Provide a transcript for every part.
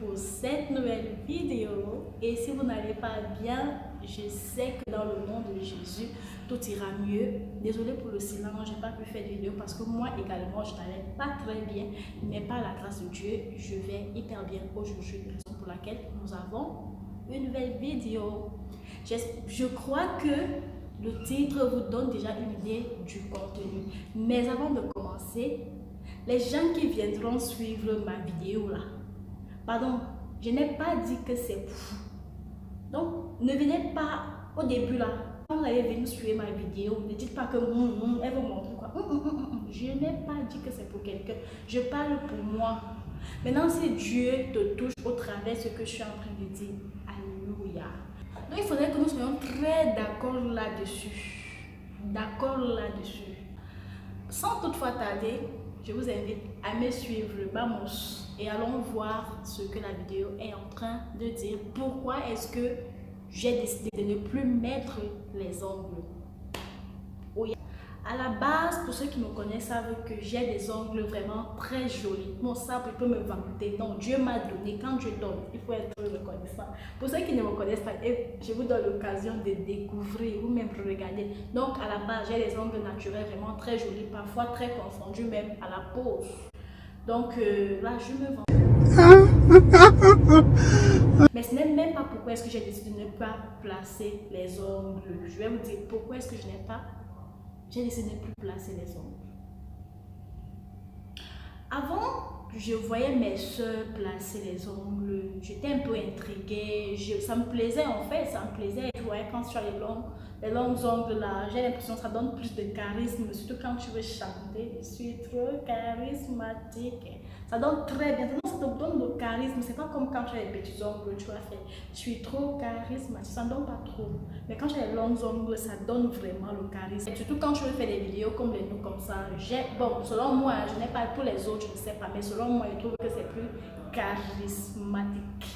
pour cette nouvelle vidéo. Et si vous n'allez pas bien, je sais que dans le nom de Jésus, tout ira mieux. Désolée pour le silence, je n'ai pas pu faire de vidéo parce que moi également, je n'allais pas très bien. Mais par la grâce de Dieu, je vais hyper bien aujourd'hui. Raison pour laquelle nous avons une nouvelle vidéo. Je crois que le titre vous donne déjà une idée du contenu. Mais avant de commencer, les gens qui viendront suivre ma vidéo là, pardon, je n'ai pas dit que c'est fou. Donc, ne venez pas au début là, quand vous allez venir suivre ma vidéo, ne dites pas que elle veut montrer quoi. Je n'ai pas dit que c'est pour quelqu'un, je parle pour moi. Maintenant, si Dieu te touche au travers de ce que je suis en train de dire, alléluia. Donc, il faudrait que nous soyons très d'accord là-dessus. D'accord là-dessus. Sans toutefois tarder, je vous invite à me suivre, vamos, et allons voir ce que la vidéo est en train de dire. Pourquoi est-ce que j'ai décidé de ne plus mettre les ongles? Oui. À la base, pour ceux qui me connaissent savent que j'ai des ongles vraiment très jolis. Mon sabre peut me vanter. Donc Dieu m'a donné. Quand Dieu donne, il faut être reconnaissant. Pour ceux qui ne me connaissent pas, je vous donne l'occasion de découvrir ou même regarder. Donc à la base, j'ai des ongles naturels vraiment très jolis, parfois très confondus même à la pose. Donc là, je me vante. Mais ce n'est même pas pourquoi est-ce que j'ai décidé de ne pas placer les ongles. Je vais vous dire pourquoi est-ce que je n'ai pas. J'ai décidé de ne plus placer les ongles. Avant, je voyais mes soeurs placer les ongles. J'étais un peu intriguée. Ça me plaisait en fait, ça me plaisait. Tu vois, quand tu as les longs ongles là, j'ai l'impression que ça donne plus de charisme. Surtout quand tu veux chanter. Je suis trop charismatique. Ça donne très bien. Ça te donne le charisme. C'est pas comme quand tu as les petits ongles, tu vas faire. Je suis trop charismatique. Ça ne donne pas trop. Mais quand tu as les longs ongles, ça donne vraiment le charisme. Et surtout quand tu veux faire des vidéos comme les nous comme ça. Bon, selon moi, je n'ai pas tous les autres, je ne sais pas. Mais selon moi, je trouve que c'est plus charismatique.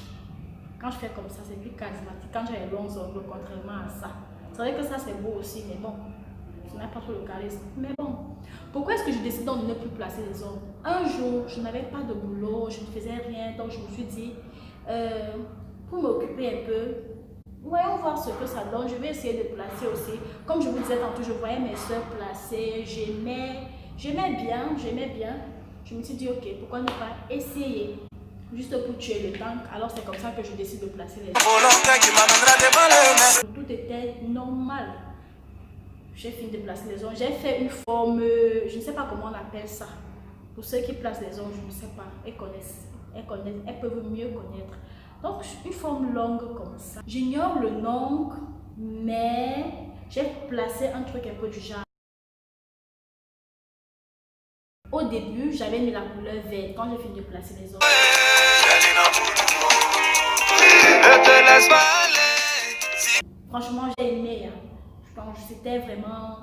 Quand je fais comme ça, c'est plus charismatique. Quand j'ai les longs ongles, contrairement à ça. C'est vrai que ça c'est beau aussi, mais bon. Je n'ai pas trop le charisme. Mais bon. Pourquoi est-ce que je décide donc de ne plus placer les ongles? Un jour, je n'avais pas de boulot, je ne faisais rien. Donc je me suis dit, pour m'occuper un peu, voyons voir ce que ça donne. Je vais essayer de placer aussi. Comme je vous disais tantôt, je voyais mes soeurs placer. J'aimais bien. Je me suis dit, ok, pourquoi ne pas essayer? Juste pour tuer le temps. Alors c'est comme ça que je décide de placer les ongles. Tout était normal. J'ai fini de placer les ongles. J'ai fait une forme, je ne sais pas comment on appelle ça. Pour ceux qui placent les ongles, je ne sais pas. Elles connaissent, elles peuvent mieux connaître. Donc, une forme longue comme ça. J'ignore le nom, mais j'ai placé un truc un peu du genre. Au début, j'avais mis la couleur verte quand j'ai fini de placer les ongles. Franchement, j'ai aimé. Donc, c'était vraiment.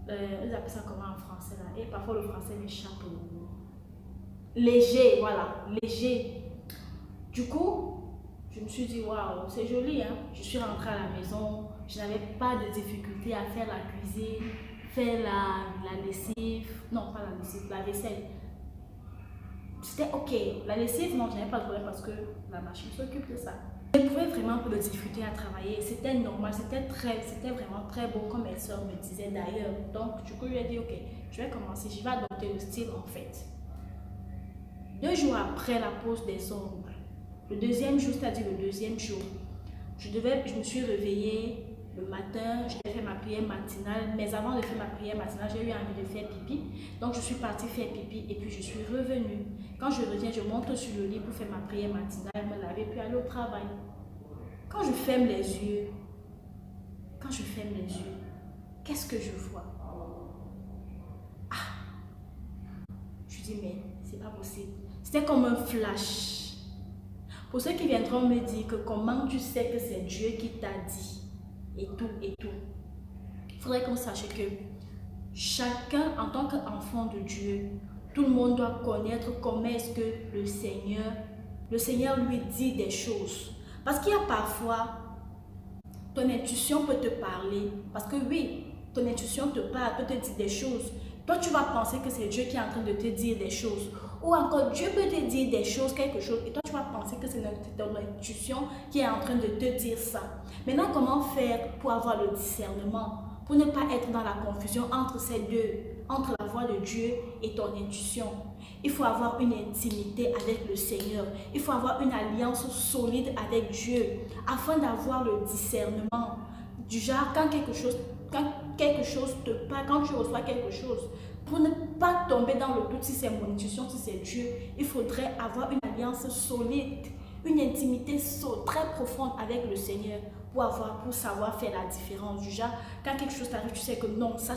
Ils appellent ça comment en français là? Et parfois le français m'échappe. Léger, voilà, léger. Du coup, je me suis dit, waouh, c'est joli, hein. Je suis rentrée à la maison, je n'avais pas de difficulté à faire la cuisine, faire la lessive. Non, pas la lessive, la vaisselle. C'était ok. La lessive, non, je n'avais pas de problème parce que la machine s'occupe de ça. Je pouvais vraiment pas de difficulté à travailler. C'était normal, c'était vraiment très beau comme mes soeurs me disaient d'ailleurs. Donc, du coup, je lui ai dit, ok, je vais commencer, je vais adopter le style en fait. 2 jours après la pose des ongles, le deuxième jour, c'est-à-dire le deuxième jour, je me suis réveillée le matin, j'ai fait ma prière matinale, mais avant de faire ma prière matinale, j'ai eu envie de faire pipi. Donc je suis partie faire pipi et puis je suis revenue. Quand je reviens, je monte sur le lit pour faire ma prière matinale, me laver puis aller au travail. Quand je ferme les yeux, qu'est-ce que je vois? Ah! Je dis mais c'est pas possible. C'était comme un flash. Pour ceux qui viendront me dire que comment tu sais que c'est Dieu qui t'a dit et tout, il faudrait qu'on sache que chacun en tant qu'enfant de Dieu, tout le monde doit connaître comment est-ce que le Seigneur lui dit des choses. Parce qu'il y a parfois, ton intuition peut te parler. Parce que oui, ton intuition te parle, peut te dire des choses. Toi, tu vas penser que c'est Dieu qui est en train de te dire des choses. Ou encore, Dieu peut te dire des choses, quelque chose, et toi tu vas penser que c'est ton intuition qui est en train de te dire ça. Maintenant, comment faire pour avoir le discernement? Pour ne pas être dans la confusion entre ces deux, entre la voix de Dieu et ton intuition. Il faut avoir une intimité avec le Seigneur. Il faut avoir une alliance solide avec Dieu afin d'avoir le discernement. Du genre, quand quelque chose te parle, quand tu reçois quelque chose, pour ne pas tomber dans le doute si c'est mon intuition, si c'est Dieu, il faudrait avoir une alliance solide, une intimité très profonde avec le Seigneur pour savoir faire la différence. Du genre, quand quelque chose t'arrive, tu sais que non, ça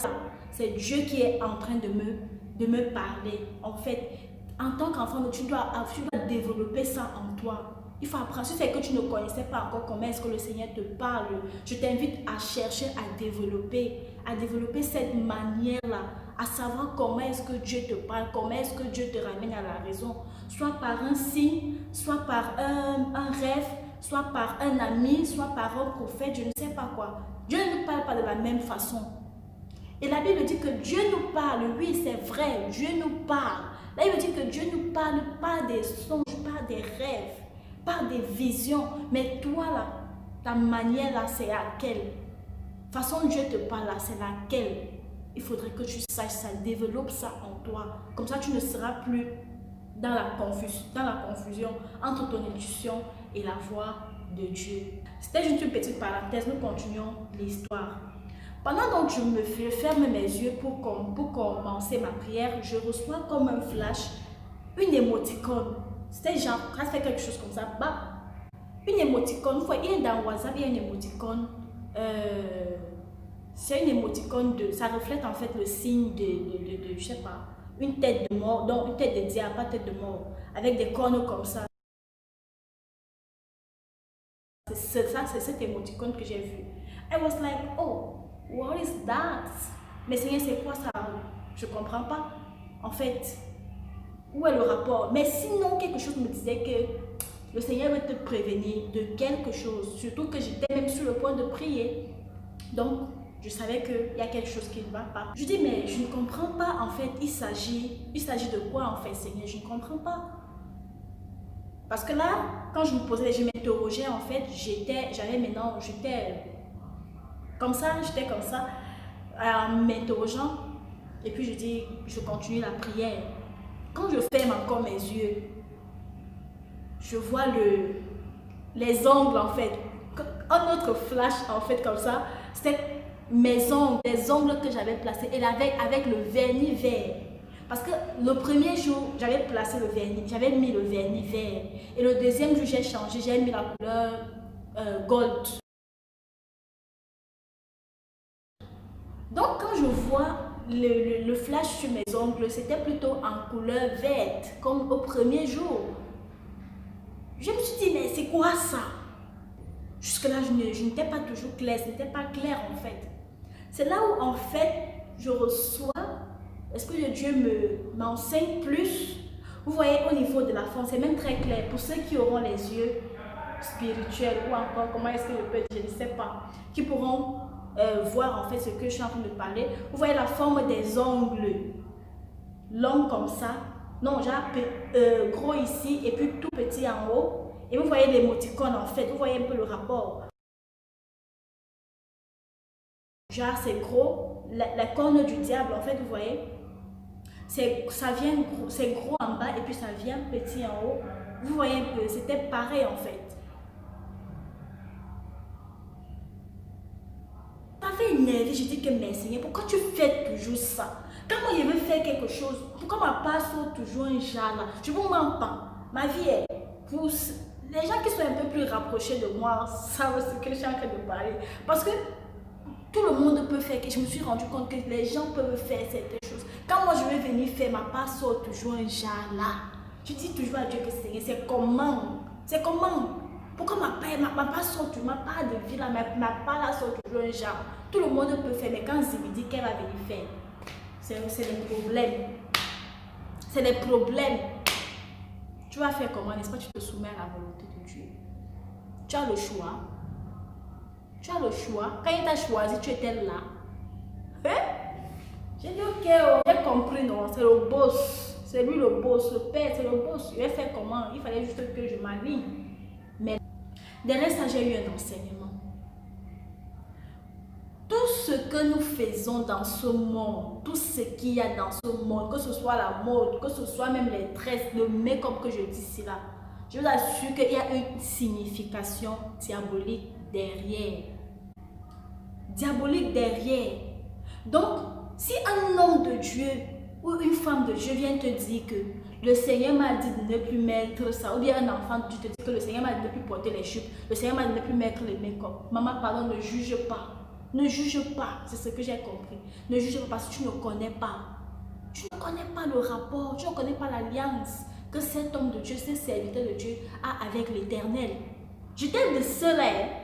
c'est Dieu qui est en train de me parler. En fait, en tant qu'enfant, tu dois développer ça en toi. Il faut apprendre. Si c'est que tu ne connaissais pas encore comment est-ce que le Seigneur te parle, je t'invite à chercher à développer cette manière-là, à savoir comment est-ce que Dieu te parle, comment est-ce que Dieu te ramène à la raison, soit par un signe, soit par un rêve, soit par un ami, soit par un prophète, je ne sais pas quoi. Dieu ne nous parle pas de la même façon. Et la Bible dit que Dieu nous parle, oui c'est vrai, Dieu nous parle. La Bible dit que Dieu nous parle pas des songes, pas des rêves, pas des visions, mais toi là, ta manière là, c'est laquelle? Façon Dieu te parle là, c'est laquelle? Il faudrait que tu saches ça, développe ça en toi. Comme ça, tu ne seras plus dans la confusion entre ton intuition et la voix de Dieu. C'était juste une petite parenthèse, nous continuons l'histoire. Pendant donc je ferme mes yeux pour commencer ma prière, je reçois comme un flash une émoticône. C'était genre, quand c'est quelque chose comme ça, bah, une émoticône, il y a dans WhatsApp, il y a une émoticône, c'est une émoticône ça reflète en fait le signe de je sais pas, une tête de mort, donc une tête de diable, pas tête de mort, avec des cornes comme ça. C'est cette émoticône que j'ai vue. I was like, oh, what is that? Mais Seigneur, c'est quoi ça? Je comprends pas. En fait, où est le rapport? Mais sinon, quelque chose me disait que le Seigneur veut te prévenir de quelque chose. Surtout que j'étais même sur le point de prier. Donc, je savais qu'il y a quelque chose qui ne va pas. Je dis, mais je ne comprends pas. En fait, il s'agit de quoi en fait, Seigneur? Je ne comprends pas. Parce que là, quand je m'interrogeais, en fait, j'étais comme ça, en m'interrogeant. Et puis je dis, je continue la prière. Quand je ferme encore mes yeux, je vois les ongles, en fait. Un autre flash, en fait, comme ça, c'était mes ongles, les ongles que j'avais placés, et avec le vernis vert. Parce que le premier jour, j'avais placé le vernis, j'avais mis le vernis vert. Et le deuxième jour, j'ai changé, j'ai mis la couleur gold. Donc, quand je vois le flash sur mes ongles, c'était plutôt en couleur verte, comme au premier jour. Je me suis dit, mais c'est quoi ça? Jusque-là, je n'étais pas toujours claire, ce n'était pas clair en fait. C'est là où en fait, je reçois, l'Esprit de Dieu m'enseigne plus. Vous voyez, au niveau de la forme, c'est même très clair. Pour ceux qui auront les yeux spirituels, ou encore, comment est-ce que je peux dire, je ne sais pas, qui pourront voir en fait ce que je suis en train de parler. Vous voyez la forme des ongles, longs comme ça, non, genre gros ici et puis tout petit en haut. Et vous voyez l'émoticône en fait, vous voyez un peu le rapport. Genre c'est gros, la corne du diable en fait, vous voyez, c'est gros en bas et puis ça vient petit en haut. Vous voyez un peu, c'était pareil en fait. M'avait énervé, je dis que mais Seigneur, pourquoi tu fais toujours ça? Quand moi je veux faire quelque chose, pourquoi ma part sort toujours un genre là? Je vous mens pas. Ma vie est pour les gens qui sont un peu plus rapprochés de moi savent ce que je suis en train de parler. Parce que tout le monde peut faire, que je me suis rendu compte que les gens peuvent faire certaines choses. Quand moi je vais venir faire, ma part sort toujours un genre là. Je dis toujours à Dieu que Seigneur, c'est comment? C'est comment? Pourquoi ma part sort toujours, ma part de vie là, ma part là sort toujours un genre. Tout le monde peut faire, mais quand Zébi dit qu'elle va venir faire, c'est des problèmes. C'est des problèmes. Tu vas faire comment, n'est-ce pas? Tu te soumets à la volonté de Dieu. Tu as le choix. Tu as le choix. Quand il t'a choisi, tu étais là. Hein? J'ai dit ok, j'ai compris, non, c'est le boss. C'est lui le boss, le père, c'est le boss. Je vais faire comment? Il fallait juste que je m'aligne. Mais derrière ça, j'ai eu un enseignement. Tout ce que nous faisons dans ce monde, tout ce qu'il y a dans ce monde, que ce soit la mode, que ce soit même les tresses, le make-up que je dis ici là, je vous assure qu'il y a une signification diabolique derrière. Diabolique derrière. Donc, si un homme de Dieu ou une femme de Dieu vient te dire que le Seigneur m'a dit de ne plus mettre ça, ou bien un enfant, tu te dis que le Seigneur m'a dit de ne plus porter les jupes, le Seigneur m'a dit de ne plus mettre les make-up. Maman, pardon, ne juge pas. Ne juge pas, c'est ce que j'ai compris. Ne juge pas parce que tu ne connais pas. Tu ne connais pas le rapport, tu ne connais pas l'alliance que cet homme de Dieu, ce serviteur de Dieu a avec l'Éternel. J'étais de ceux-là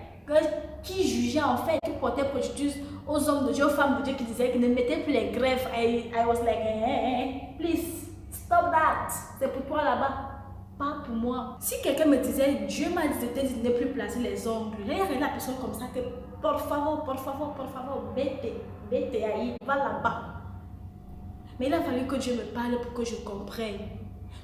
qui jugeaient en fait, qui portaient préjudice aux hommes de Dieu, aux femmes de Dieu qui disaient qu'ils ne mettaient plus les greffes. I was like, please, stop that. C'est pour toi là-bas. Pas pour moi. Si quelqu'un me disait, Dieu m'a dit de ne plus placer les ongles, là, il y a la personne comme ça que, por favor, vete ahí, va là-bas. Mais il a fallu que Dieu me parle pour que je comprenne.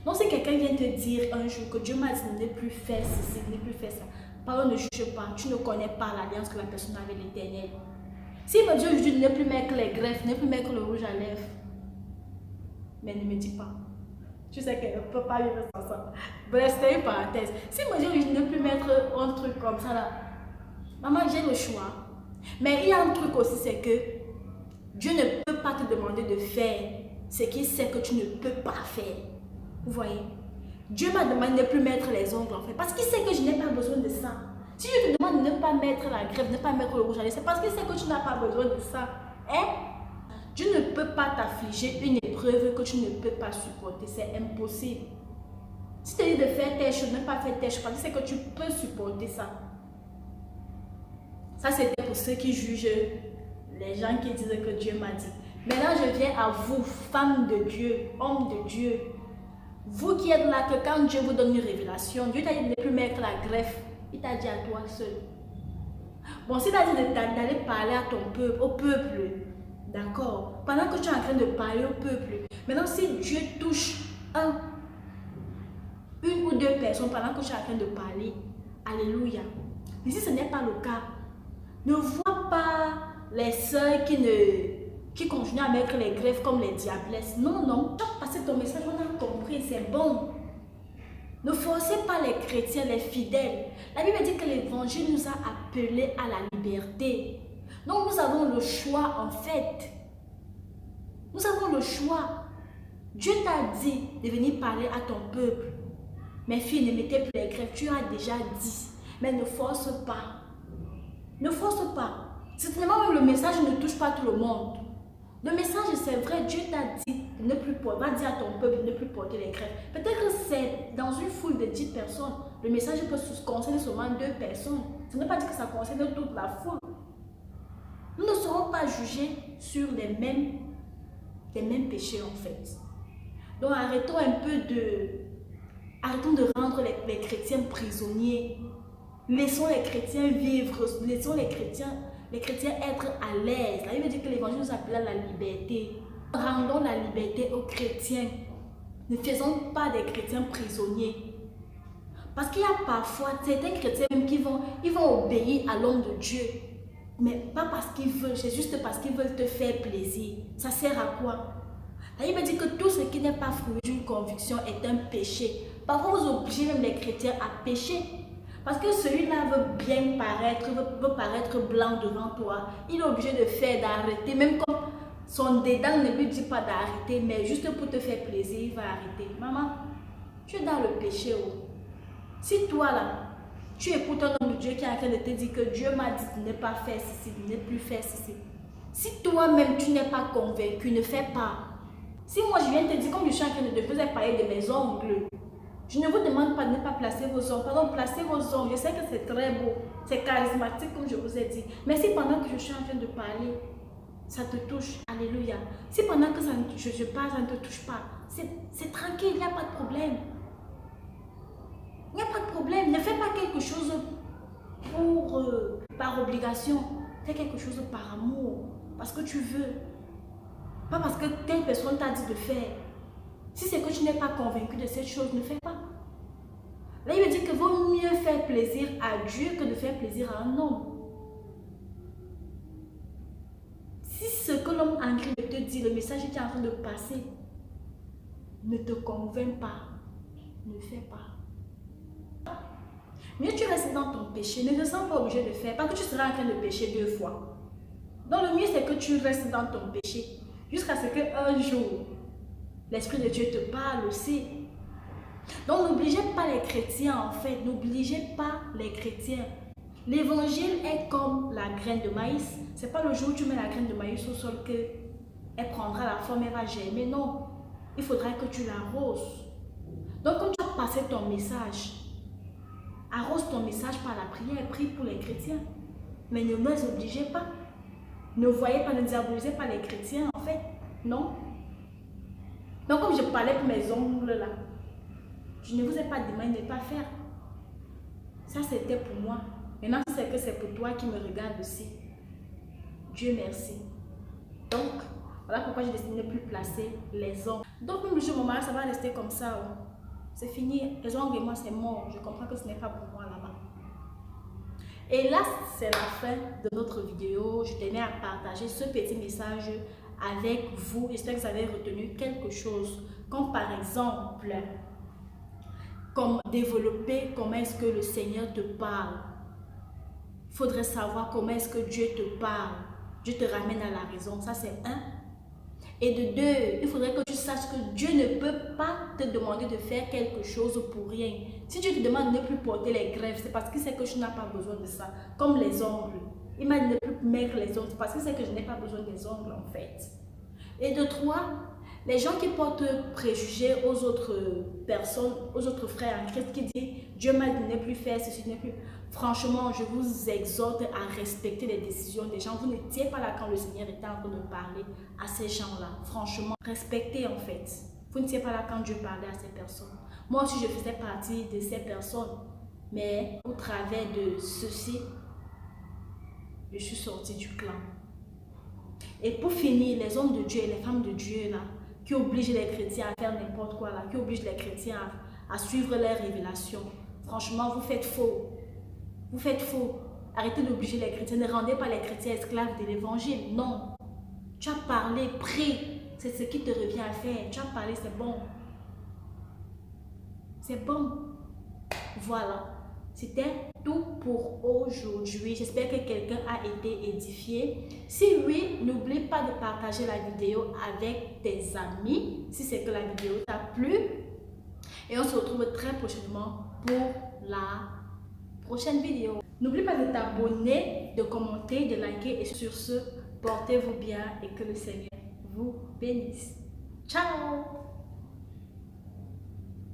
Donc si quelqu'un vient te dire un jour que Dieu m'a dit de ne plus faire ceci, de ne plus faire ça, pardon, ne juge pas, tu ne connais pas l'alliance que la personne a avec l'Éternel. Si me dit aujourd'hui de ne plus mettre les greffes, ne plus mettre le rouge à lèvres, mais ne me dis pas. Tu sais qu'elle ne peut pas vivre sans ça. Bref, c'était une parenthèse. Si me dit aujourd'hui de ne plus mettre un truc comme ça là, maman, j'ai le choix. Mais il y a un truc aussi, c'est que Dieu ne peut pas te demander de faire ce qu'il sait que tu ne peux pas faire. Vous voyez? Dieu m'a demandé de ne plus mettre les ongles en fait. Parce qu'il sait que je n'ai pas besoin de ça. Si je te demande de ne pas mettre la greffe, de ne pas mettre le rouge à lèvres, c'est parce qu'il sait que tu n'as pas besoin de ça. Hein? Dieu ne peut pas t'affliger une épreuve que tu ne peux pas supporter. C'est impossible. Si tu dis de faire telle chose, de ne pas faire telle chose, parce qu'il sait que tu peux supporter ça. Ça, c'était pour ceux qui jugent les gens qui disent que Dieu m'a dit. Maintenant, je viens à vous, femmes de Dieu, hommes de Dieu. Vous qui êtes là, que quand Dieu vous donne une révélation, Dieu t'a dit de ne plus mettre la greffe. Il t'a dit à toi seul. Bon, s'il t'a dit d'aller parler à ton peuple, au peuple, d'accord. Pendant que tu es en train de parler au peuple, maintenant si Dieu touche une ou deux personnes pendant que tu es en train de parler, alléluia. Mais si ce n'est pas le cas, ne vois pas les sœurs qui continuent à mettre les greffes comme les diablesses. Non, non. Tu as passé ton message, on a compris, c'est bon. Ne forcez pas les chrétiens, les fidèles. La Bible dit que l'évangile nous a appelés à la liberté. Donc nous avons le choix en fait. Nous avons le choix. Dieu t'a dit de venir parler à ton peuple. Mes filles, ne mettez plus les greffes. Tu as déjà dit. Mais ne force pas. Ne force pas. Certainement, le message ne touche pas tout le monde. Le message, c'est vrai, Dieu t'a dit de ne plus porter, va dire à ton peuple de ne plus porter les greffes. Peut-être que c'est dans une foule de 10 personnes. Le message peut concerner seulement 2 personnes. Ce n'est pas dit que ça concerne toute la foule. Nous ne serons pas jugés sur les mêmes péchés en fait. Donc arrêtons un peu arrêtons de rendre les chrétiens prisonniers. Laissons les chrétiens vivre, laissons les chrétiens être à l'aise. La Bible dit que l'évangile nous appelle à la liberté. Rendons la liberté aux chrétiens. Ne faisons pas des chrétiens prisonniers. Parce qu'il y a parfois certains chrétiens qui vont obéir à l'homme de Dieu. Mais pas parce qu'ils veulent, c'est juste parce qu'ils veulent te faire plaisir. Ça sert à quoi? La Bible dit que tout ce qui n'est pas fruit d'une conviction est un péché. Parfois vous obligez même les chrétiens à pécher. Parce que celui-là veut bien paraître, veut paraître blanc devant toi. Il est obligé d'arrêter, même comme son dédain ne lui dit pas d'arrêter, mais juste pour te faire plaisir, il va arrêter. Maman, tu es dans le péché. Oh. Si toi là, tu écoutes un homme de Dieu qui est en train de te dire que Dieu m'a dit de ne pas faire ceci, de ne plus faire ceci. Si toi-même tu n'es pas convaincu, ne fais pas. Si moi je viens te dire, comme je suis en train de te faire parler de mes ongles, je ne vous demande pas de ne pas placer vos ongles. Pardon, placez vos ongles. Je sais que c'est très beau, c'est charismatique comme je vous ai dit. Mais si pendant que je suis en train de parler, ça te touche, alléluia. Si pendant que je parle, ça ne te touche pas, c'est tranquille, il n'y a pas de problème. Il n'y a pas de problème. Ne fais pas quelque chose par obligation. Fais quelque chose par amour, parce que tu veux. Pas parce que telle personne t'a dit de faire. Si c'est que tu n'es pas convaincu de cette chose, ne fais pas. Là, il me dit que vaut mieux faire plaisir à Dieu que de faire plaisir à un homme. Si ce que l'homme en train de te dire, le message qui est en train de passer, ne te convainc pas, ne fais pas. Mieux tu restes dans ton péché, ne te sens pas obligé de faire, parce que tu seras en train de pécher 2 fois. Donc le mieux c'est que tu restes dans ton péché, jusqu'à ce qu'un jour, l'Esprit de Dieu te parle aussi. Donc n'obligez pas les chrétiens en fait, n'obligez pas les chrétiens. L'évangile est comme la graine de maïs. C'est pas le jour où tu mets la graine de maïs au sol qu'elle prendra la forme, elle va germer. Non, il faudra que tu l'arroses. Donc comme tu as passé ton message, arrose ton message par la prière, prie pour les chrétiens. Mais ne les obligez pas. Ne voyez pas, ne diabolisez pas les chrétiens en fait. Non. Donc comme je parlais pour mes ongles là, je ne vous ai pas demandé de ne pas faire. Ça c'était pour moi. Maintenant c'est que c'est pour toi qui me regarde aussi. Dieu merci. Donc, voilà pourquoi j'ai décidé de ne plus placer les ongles. Donc même le jour où mon mari, ça va rester comme ça. Oh. C'est fini. Les ongles et moi c'est mort. Je comprends que ce n'est pas pour moi là-bas. Et là, c'est la fin de notre vidéo. Je tenais à partager ce petit message avec vous. J'espère que vous avez retenu quelque chose. Comme par exemple, comme développer comment est-ce que le Seigneur te parle. Il faudrait savoir comment est-ce que Dieu te parle. Dieu te ramène à la raison. Ça, c'est un. Et de deux, il faudrait que tu saches que Dieu ne peut pas te demander de faire quelque chose pour rien. Si Dieu te demande de ne plus porter les greffes, c'est parce qu'il sait que tu n'as pas besoin de ça. Comme les ongles. Il m'a dit de ne plus mettre les ongles, c'est parce qu'il sait que je n'ai pas besoin des ongles en fait. Et de trois, les gens qui portent préjugés aux autres personnes, aux autres frères en Christ, qui disent Dieu m'a dit de ne plus faire ceci, ne plus. Franchement, je vous exhorte à respecter les décisions des gens. Vous n'étiez pas là quand le Seigneur était en train de parler à ces gens-là. Franchement, respectez en fait. Vous n'étiez pas là quand Dieu parlait à ces personnes. Moi aussi, je faisais partie de ces personnes. Mais au travers de ceci, je suis sortie du clan. Et pour finir, les hommes de Dieu et les femmes de Dieu là, qui obligent les chrétiens à faire n'importe quoi là, qui obligent les chrétiens à suivre leurs révélations. Franchement, vous faites faux. Vous faites faux. Arrêtez d'obliger les chrétiens. Ne rendez pas les chrétiens esclaves de l'évangile. Non. Tu as parlé, prie. C'est ce qui te revient à faire. Tu as parlé, c'est bon. C'est bon. Voilà. C'était tout pour aujourd'hui. J'espère que quelqu'un a été édifié. Si oui, n'oublie pas de partager la vidéo avec tes amis. Si c'est que la vidéo t'a plu. Et on se retrouve très prochainement pour la prochaine vidéo. N'oublie pas de t'abonner, de commenter, de liker et sur ce, portez-vous bien et que le Seigneur vous bénisse. Ciao!